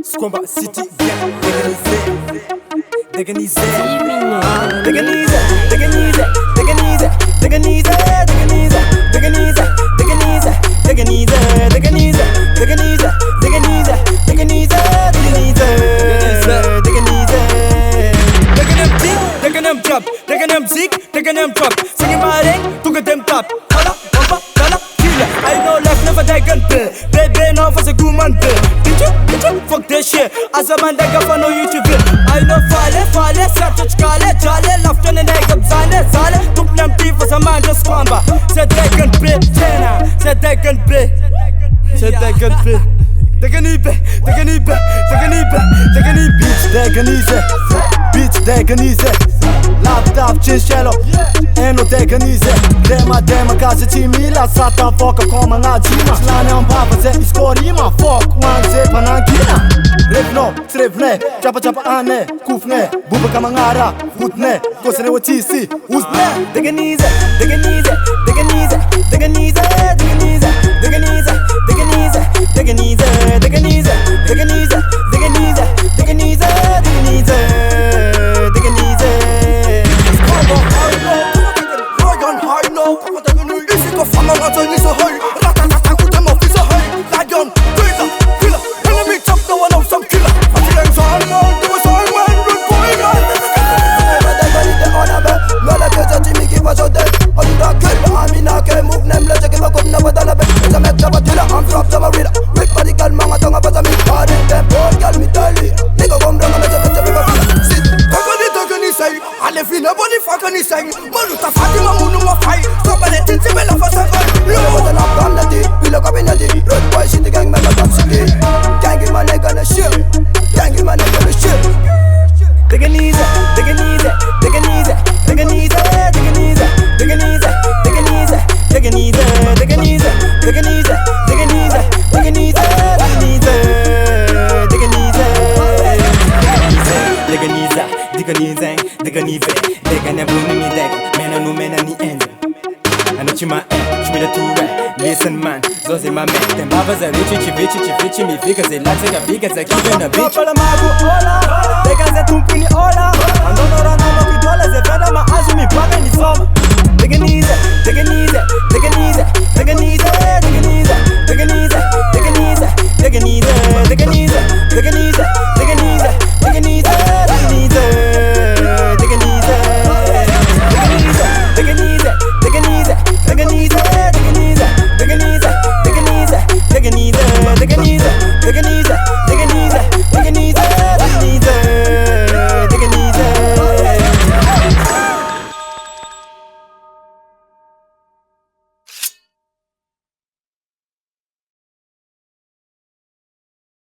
Squamba City, Deganize, Deganize, Deganize, Deganize, Deganize, Deganize, Deganize, Deganize, Deganize, Deganize, Deganize, Deganize, Deganize, Deganize, Degan them drop, Degan them zig, Degan them drop. Singing my ring, took them top. Kala, bumpa, kala, killer. I know life never die gun bill. Baby, no for a good man bill. Did you? Fuck that shit. As a man that got for no YouTube bill. I know fale, such a chale, jale, left on the neck of Zale. Took them teeth for some man just swamba. Said they can play, said they can play. Said they can play. Deganize, Deganize, Deganize, Deganize, bitch, Deganize, bitch, Deganize. Laptop, chin shallow, eno Deganize. Dema, casa timila, sata foca como na dima. Slane on papa, ze iskorima, fuck, man, ze panangina. Revno, trevne, chapa ane, kufne, buba kamangara, futne, kosre watisi, uzne. Deganize, Deganize, Deganize, Deganize, Deganize, Deganize, Deganize, Deganize, Deganize, Deganize, Deganize, Deganize, Deganize, Deganize. Squamba high low, Royan high low. Isi ko fama rato ni so high, ratata kute mo fi so high. Lion, killer, enemy top no one of some killer. Feeling so high, do so high man, run boy gun. Deganize ona be, mele ke jati mi ki paso de. Onda kill, amina ke move nem le jeke ma kom na badala be. Esa me jaba tila, I'm drop jaba rida. With body girl, manga tonga pasa mi party. Them boy girl me tell you, nigga come down and me jaba jaba jaba. Sit, Deganize, alle fina body fucking sing. Maluta Fatima munu ma fight. Somebody tinti me la fasa girl. Yo, what an abandoned, we look up in the day. Red boy shit the gang, me la dance city. Gang in my neck on the ship, gang in my neck on the ship. Deganize, Deganize, Deganize, Deganize, Deganize, Deganize, Deganize, Deganize, Deganize, Deganize, Deganize, Deganize, Deganize, Deganize, Deganize, Degane bunny deg, mena no mena ni end. And it's my end, she made a two right. Listen man, those in my man. Them babas are rich, me figures they like a big as a kid in a bitch. Papa mago hola, they can say tumpini hola. And don't know no $2, they better my eyes me, papa in the